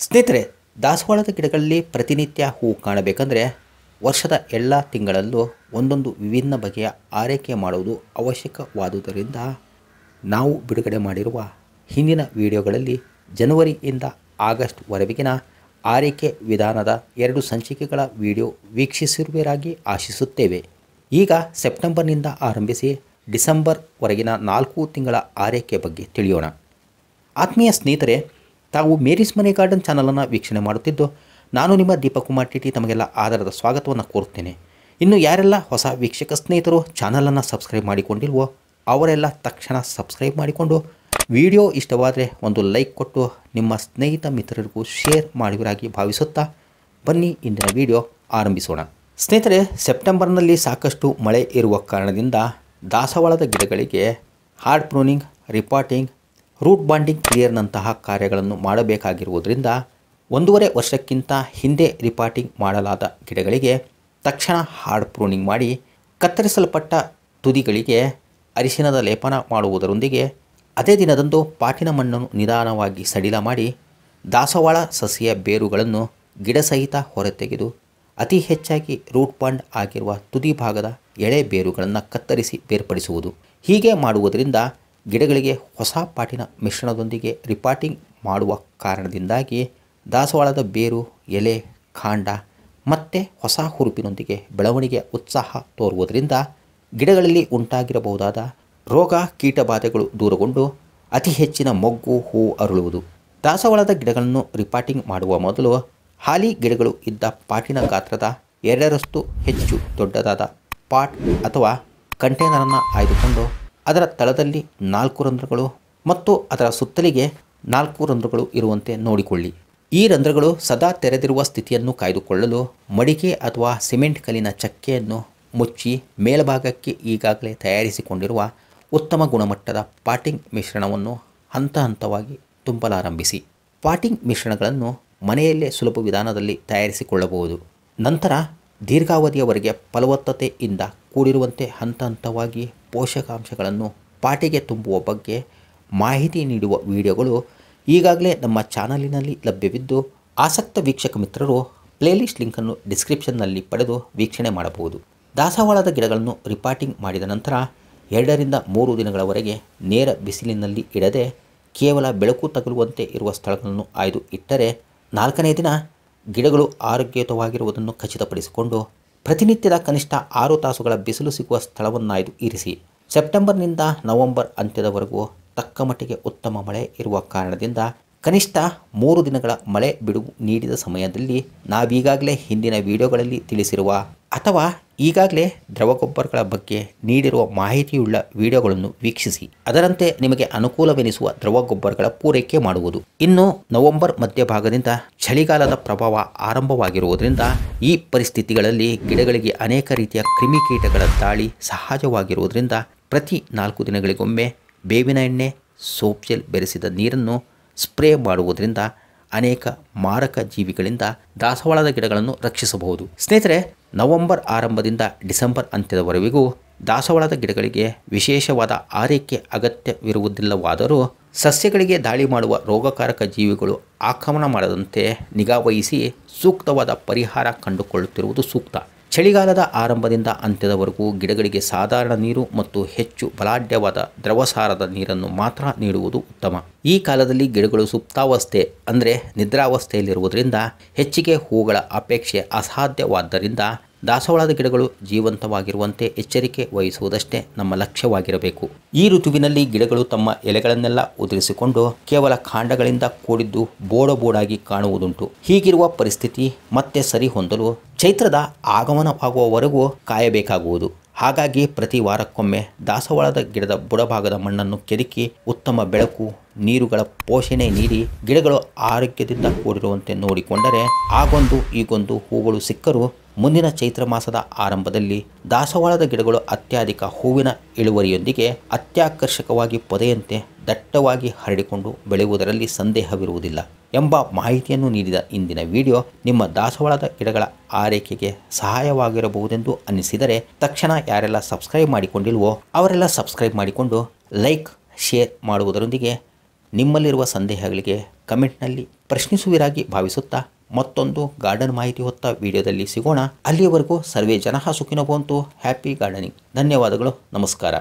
ಸ್ನೇಹಿತರೆ, ದಾಸವಾಳದ ಗಿಡಗಳಲ್ಲಿ ಪ್ರತಿನಿತ್ಯ ಹೂವು ಕಾಣಬೇಕಂದ್ರೆ ವರ್ಷದ ಎಲ್ಲ ತಿಂಗಳಲ್ಲೂ ಒಂದೊಂದು ವಿಭಿನ್ನ ಬಗೆಯ ಆರೈಕೆ ಮಾಡುವುದು ಅವಶ್ಯಕವಾದುದರಿಂದ ನಾವು ಬಿಡುಗಡೆ ಮಾಡಿರುವ ಹಿಂದಿನ ವಿಡಿಯೋಗಳಲ್ಲಿ ಜನವರಿಯಿಂದ ಆಗಸ್ಟ್ವರೆಗಿನ ಆರೈಕೆ ವಿಧಾನದ 2 ಸಂಚಿಕೆಗಳ ವಿಡಿಯೋ ವೀಕ್ಷಿಸಿರುವಿರಾಗಿ ಆಶಿಸುತ್ತೇವೆ. ಈಗ ಸೆಪ್ಟೆಂಬರ್ನಿಂದ ಆರಂಭಿಸಿ ಡಿಸೆಂಬರ್ವರೆಗಿನ 4 ತಿಂಗಳ ಆರೈಕೆ ಬಗ್ಗೆ ತಿಳಿಯೋಣ. ಆತ್ಮೀಯ ಸ್ನೇಹಿತರೆ, ತಾವು ಮೇರಿಸ್ ಮನೆ ಗಾರ್ಡನ್ ಚಾನಲನ್ನು ವೀಕ್ಷಣೆ ಮಾಡುತ್ತಿದ್ದು ನಾನು ನಿಮ್ಮ ದೀಪಕುಮಾರ್ ಟಿಟಿ ತಮಗೆಲ್ಲ ಆಧಾರದ ಸ್ವಾಗತವನ್ನು ಕೋರುತ್ತೇನೆ. ಇನ್ನು ಯಾರೆಲ್ಲ ಹೊಸ ವೀಕ್ಷಕ ಸ್ನೇಹಿತರು ಚಾನಲನ್ನು ಸಬ್ಸ್ಕ್ರೈಬ್ ಮಾಡಿಕೊಂಡಿಲ್ವೋ ಅವರೆಲ್ಲ ತಕ್ಷಣ ಸಬ್ಸ್ಕ್ರೈಬ್ ಮಾಡಿಕೊಂಡು ವಿಡಿಯೋ ಇಷ್ಟವಾದರೆ ಒಂದು ಲೈಕ್ ಕೊಟ್ಟು ನಿಮ್ಮ ಸ್ನೇಹಿತ ಮಿತ್ರರಿಗೂ ಶೇರ್ ಮಾಡುವಿರಾಗಿ ಭಾವಿಸುತ್ತಾ ಬನ್ನಿ ಇಂದಿನ ವಿಡಿಯೋ ಆರಂಭಿಸೋಣ. ಸ್ನೇಹಿತರೆ, ಸೆಪ್ಟೆಂಬರ್ನಲ್ಲಿ ಸಾಕಷ್ಟು ಮಳೆ ಇರುವ ಕಾರಣದಿಂದ ದಾಸವಾಳದ ಗಿಡಗಳಿಗೆ hard pruning, repotting, root bonding ಕ್ಲಿಯರ್ನಂತಹ ಕಾರ್ಯಗಳನ್ನು ಮಾಡಬೇಕಾಗಿರುವುದರಿಂದ 1.5 ವರ್ಷಕ್ಕಿಂತ ಹಿಂದೆ ರಿಪಾಟಿಂಗ್ ಮಾಡಲಾದ ಗಿಡಗಳಿಗೆ ತಕ್ಷಣ ಹಾರ್ಡ್ ಪ್ರೂನಿಂಗ್ ಮಾಡಿ ಕತ್ತರಿಸಲ್ಪಟ್ಟ ತುದಿಗಳಿಗೆ ಅರಿಶಿನದ ಲೇಪನ ಮಾಡುವುದರೊಂದಿಗೆ ಅದೇ ದಿನದಂದು ಪಾಟಿನ ಮಣ್ಣನ್ನು ನಿಧಾನವಾಗಿ ಸಡಿಲ ಮಾಡಿ ದಾಸವಾಳ ಸಸಿಯ ಬೇರುಗಳನ್ನು ಗಿಡ ಸಹಿತ ಹೊರತೆಗೆದು ಅತಿ ಹೆಚ್ಚಾಗಿ ರೂಟ್ ಬಾಂಡ್ ಆಗಿರುವ ತುದಿ ಭಾಗದ ಎಳೆ ಬೇರುಗಳನ್ನು ಕತ್ತರಿಸಿ ಬೇರ್ಪಡಿಸುವುದು. ಹೀಗೆ ಮಾಡುವುದರಿಂದ ಗಿಡಗಳಿಗೆ ಹೊಸ ಪಾಟಿನ ಮಿಶ್ರಣದೊಂದಿಗೆ ರಿಪಾಟಿಂಗ್ ಮಾಡುವ ಕಾರಣದಿಂದಾಗಿ ದಾಸವಾಳದ ಬೇರು, ಎಲೆ, ಕಾಂಡ ಮತ್ತು ಹೊಸ ಹುರುಪಿನೊಂದಿಗೆ ಬೆಳವಣಿಗೆಯ ಉತ್ಸಾಹ ತೋರುವುದರಿಂದ ಗಿಡಗಳಲ್ಲಿ ಉಂಟಾಗಿರಬಹುದಾದ ರೋಗ ಕೀಟಬಾಧೆಗಳು ದೂರಗೊಂಡು ಅತಿ ಹೆಚ್ಚಿನ ಮೊಗ್ಗು, ಹೂವು ಅರಳುವುದು. ದಾಸವಾಳದ ಗಿಡಗಳನ್ನು ರಿಪಾಟಿಂಗ್ ಮಾಡುವ ಮೊದಲು ಹಾಲಿ ಗಿಡಗಳು ಇದ್ದ ಪಾಟಿನ ಗಾತ್ರದ 2ರಷ್ಟು ಹೆಚ್ಚು ದೊಡ್ಡದಾದ ಪಾಟ್ ಅಥವಾ ಕಂಟೈನರನ್ನು ಆಯ್ದುಕೊಂಡು ಅದರ ತಳದಲ್ಲಿ 4 ರಂಧ್ರಗಳು ಮತ್ತು ಅದರ ಸುತ್ತಲಿಗೆ 4 ರಂಧ್ರಗಳು ಇರುವಂತೆ ನೋಡಿಕೊಳ್ಳಿ. ಈ ರಂಧ್ರಗಳು ಸದಾ ತೆರೆದಿರುವ ಸ್ಥಿತಿಯನ್ನು ಕಾಯ್ದುಕೊಳ್ಳಲು ಮಡಿಕೆ ಅಥವಾ ಸಿಮೆಂಟ್ ಕಲ್ಲಿನ ಚಕ್ಕೆಯನ್ನು ಮುಚ್ಚಿ ಮೇಲ್ಭಾಗಕ್ಕೆ ಈಗಾಗಲೇ ತಯಾರಿಸಿಕೊಂಡಿರುವ ಉತ್ತಮ ಗುಣಮಟ್ಟದ ಪಾಟಿಂಗ್ ಮಿಶ್ರಣವನ್ನು ಹಂತ ಹಂತವಾಗಿ ತುಂಬಲಾರಂಭಿಸಿ. ಪಾಟಿಂಗ್ ಮಿಶ್ರಣಗಳನ್ನು ಮನೆಯಲ್ಲೇ ಸುಲಭ ವಿಧಾನದಲ್ಲಿ ತಯಾರಿಸಿಕೊಳ್ಳಬಹುದು. ನಂತರ ದೀರ್ಘಾವಧಿಯವರೆಗೆ ಫಲವತ್ತತೆಯಿಂದ ಕೂಡಿರುವಂತೆ ಹಂತ ಹಂತವಾಗಿ ಪೋಷಕಾಂಶಗಳನ್ನು ಪಾಟಿಗೆ ತುಂಬುವ ಬಗ್ಗೆ ಮಾಹಿತಿ ನೀಡುವ ವಿಡಿಯೋಗಳು ಈಗಾಗಲೇ ನಮ್ಮ ಚಾನಲಿನಲ್ಲಿ ಲಭ್ಯವಿದ್ದು ಆಸಕ್ತ ವೀಕ್ಷಕ ಮಿತ್ರರು ಪ್ಲೇಲಿಸ್ಟ್ ಲಿಂಕನ್ನು ಡಿಸ್ಕ್ರಿಪ್ಷನ್ನಲ್ಲಿ ಪಡೆದು ವೀಕ್ಷಣೆ ಮಾಡಬಹುದು. ದಾಸವಾಳದ ಗಿಡಗಳನ್ನು ರಿಪಾಟಿಂಗ್ ಮಾಡಿದ ನಂತರ 2 ರಿಂದ 3 ದಿನಗಳವರೆಗೆ ನೇರ ಬಿಸಿಲಿನಲ್ಲಿ ಇಡದೆ ಕೇವಲ ಬೆಳಕು ತಗುಲುವಂತೆ ಇರುವ ಸ್ಥಳಗಳನ್ನು ಆಯ್ದು ಇಟ್ಟರೆ 4ನೇ ದಿನ ಗಿಡಗಳು ಆರೋಗ್ಯಯುತವಾಗಿರುವುದನ್ನು ಖಚಿತಪಡಿಸಿಕೊಂಡು ಪ್ರತಿನಿತ್ಯದ ಕನಿಷ್ಠ 6 ತಾಸುಗಳ ಬಿಸಿಲು ಸಿಗುವ ಸ್ಥಳವನ್ನಾಯ್ದು ಇರಿಸಿ. ಸೆಪ್ಟೆಂಬರ್ನಿಂದ ನವೆಂಬರ್ ಅಂತ್ಯದವರೆಗೂ ತಕ್ಕಮಟ್ಟಿಗೆ ಉತ್ತಮ ಮಳೆ ಇರುವ ಕಾರಣದಿಂದ ಕನಿಷ್ಠ 3 ದಿನಗಳ ಮಳೆ ಬಿಡುವು ನೀಡಿದ ಸಮಯದಲ್ಲಿ ನಾವೀಗಾಗಲೇ ಹಿಂದಿನ ವಿಡಿಯೋಗಳಲ್ಲಿ ತಿಳಿಸಿರುವ ಅಥವಾ ಈಗಾಗಲೇ ದ್ರವ ಗೊಬ್ಬರಗಳ ಬಗ್ಗೆ ನೀಡಿರುವ ಮಾಹಿತಿಯುಳ್ಳ ವಿಡಿಯೋಗಳನ್ನು ವೀಕ್ಷಿಸಿ ಅದರಂತೆ ನಿಮಗೆ ಅನುಕೂಲವೆನಿಸುವ ದ್ರವ ಗೊಬ್ಬರಗಳ ಪೂರೈಕೆ ಮಾಡುವುದು. ಇನ್ನು ನವೆಂಬರ್ ಮಧ್ಯಭಾಗದಿಂದ ಚಳಿಗಾಲದ ಪ್ರಭಾವ ಆರಂಭವಾಗಿರುವುದರಿಂದ ಈ ಪರಿಸ್ಥಿತಿಗಳಲ್ಲಿ ಗಿಡಗಳಿಗೆ ಅನೇಕ ರೀತಿಯ ಕ್ರಿಮಿಕೀಟಗಳ ದಾಳಿ ಸಹಜವಾಗಿರುವುದರಿಂದ ಪ್ರತಿ 4 ದಿನಗಳಿಗೊಮ್ಮೆ ಬೇವಿನ ಎಣ್ಣೆ, ಸೋಪ್ ಜೆಲ್ ಬೆರೆಸಿದ ನೀರನ್ನು ಸ್ಪ್ರೇ ಮಾಡುವುದರಿಂದ ಅನೇಕ ಮಾರಕ ಜೀವಿಗಳಿಂದ ದಾಸವಾಳದ ಗಿಡಗಳನ್ನು ರಕ್ಷಿಸಬಹುದು. ಸ್ನೇಹಿತರೆ, ನವೆಂಬರ್ ಆರಂಭದಿಂದ ಡಿಸೆಂಬರ್ ಅಂತ್ಯದವರೆಗೂ ದಾಸವಾಳದ ಗಿಡಗಳಿಗೆ ವಿಶೇಷವಾದ ಆರೈಕೆ ಅಗತ್ಯವಿರುವುದಿಲ್ಲವಾದರೂ ಸಸ್ಯಗಳಿಗೆ ದಾಳಿ ಮಾಡುವ ರೋಗಕಾರಕ ಜೀವಿಗಳು ಆಕ್ರಮಣ ಮಾಡದಂತೆ ನಿಗಾವಹಿಸಿ ಸೂಕ್ತವಾದ ಪರಿಹಾರ ಕಂಡುಕೊಳ್ಳುತ್ತಿರುವುದು ಸೂಕ್ತ. ಚಳಿಗಾಲದ ಆರಂಭದಿಂದ ಅಂತ್ಯದವರೆಗೂ ಗಿಡಗಳಿಗೆ ಸಾಧಾರಣ ನೀರು ಮತ್ತು ಹೆಚ್ಚು ಬಲಾಢ್ಯವಾದ ದ್ರವಸಾರದ ನೀರನ್ನು ಮಾತ್ರ ನೀಡುವುದು ಉತ್ತಮ. ಈ ಕಾಲದಲ್ಲಿ ಗಿಡಗಳು ಸುಪ್ತಾವಸ್ಥೆ ಅಂದರೆ ನಿದ್ರಾವಸ್ಥೆಯಲ್ಲಿರುವುದರಿಂದ ಹೆಚ್ಚಿಗೆ ಹೂಗಳ ಅಪೇಕ್ಷೆ ಅಸಾಧ್ಯವಾದ್ದರಿಂದ ದಾಸವಾಳದ ಗಿಡಗಳು ಜೀವಂತವಾಗಿರುವಂತೆ ಎಚ್ಚರಿಕೆ ವಹಿಸುವುದಷ್ಟೇ ನಮ್ಮ ಲಕ್ಷ್ಯವಾಗಿರಬೇಕು. ಈ ಋತುವಿನಲ್ಲಿ ಗಿಡಗಳು ತಮ್ಮ ಎಲೆಗಳನ್ನೆಲ್ಲ ಉದುರಿಸಿಕೊಂಡು ಕೇವಲ ಕಾಂಡಗಳಿಂದ ಕೂಡಿದ್ದು ಬೋಡಾಗಿ ಕಾಣುವುದುಂಟು. ಹೀಗಿರುವ ಪರಿಸ್ಥಿತಿ ಮತ್ತೆ ಸರಿ ಹೊಂದಲು ಚೈತ್ರದ ಆಗಮನವಾಗುವವರೆಗೂ ಕಾಯಬೇಕಾಗುವುದು. ಹಾಗಾಗಿ ಪ್ರತಿ ವಾರಕ್ಕೊಮ್ಮೆ ದಾಸವಾಳದ ಗಿಡದ ಬುಡಭಾಗದ ಮಣ್ಣನ್ನು ಕೆದಕಿ ಉತ್ತಮ ಬೆಳಕು, ನೀರುಗಳ ಪೋಷಣೆ ನೀಡಿ ಗಿಡಗಳು ಆರೋಗ್ಯದಿಂದ ಕೂಡಿರುವಂತೆ ನೋಡಿಕೊಂಡರೆ ಆಗೊಂದು ಈಗೊಂದು ಹೂಗಳು ಸಿಕ್ಕರೂ ಮುಂದಿನ ಚೈತ್ರ ಮಾಸದ ಆರಂಭದಲ್ಲಿ ದಾಸವಾಳದ ಗಿಡಗಳು ಅತ್ಯಧಿಕ ಹೂವಿನ ಇಳುವರಿಯೊಂದಿಗೆ ಅತ್ಯಾಕರ್ಷಕವಾಗಿ ಪೊದೆಯಂತೆ ದಟ್ಟವಾಗಿ ಹರಡಿಕೊಂಡು ಬೆಳೆಯುವುದರಲ್ಲಿ ಸಂದೇಹವಿರುವುದಿಲ್ಲ ಎಂಬ ಮಾಹಿತಿಯನ್ನು ನೀಡಿದ ಇಂದಿನ ವಿಡಿಯೋ ನಿಮ್ಮ ದಾಸವಾಳದ ಗಿಡಗಳ ಆರೈಕೆಗೆ ಸಹಾಯವಾಗಿರಬಹುದೆಂದು ಅನ್ನಿಸಿದರೆ ತಕ್ಷಣ ಯಾರೆಲ್ಲ ಸಬ್ಸ್ಕ್ರೈಬ್ ಮಾಡಿಕೊಂಡಿಲ್ವೋ ಅವರೆಲ್ಲ ಸಬ್ಸ್ಕ್ರೈಬ್ ಮಾಡಿಕೊಂಡು ಲೈಕ್, ಶೇರ್ ಮಾಡುವುದರೊಂದಿಗೆ ನಿಮ್ಮಲ್ಲಿರುವ ಸಂದೇಹಗಳಿಗೆ ಕಮೆಂಟ್ನಲ್ಲಿ ಪ್ರಶ್ನಿಸುವಿರಾಗಿ ಭಾವಿಸುತ್ತಾ ಮತ್ತೊಂದು ಗಾರ್ಡನ್ ಮಾಹಿತಿ ಹೊತ್ತ ವಿಡಿಯೋದಲ್ಲಿ ಸಿಗೋಣ. ಅಲ್ಲಿಯವರೆಗೂ ಸರ್ವೇ ಜನಃ ಸುಖಿನೋ ಭವಂತು. Happy gardening. ಧನ್ಯವಾದಗಳು. ನಮಸ್ಕಾರ.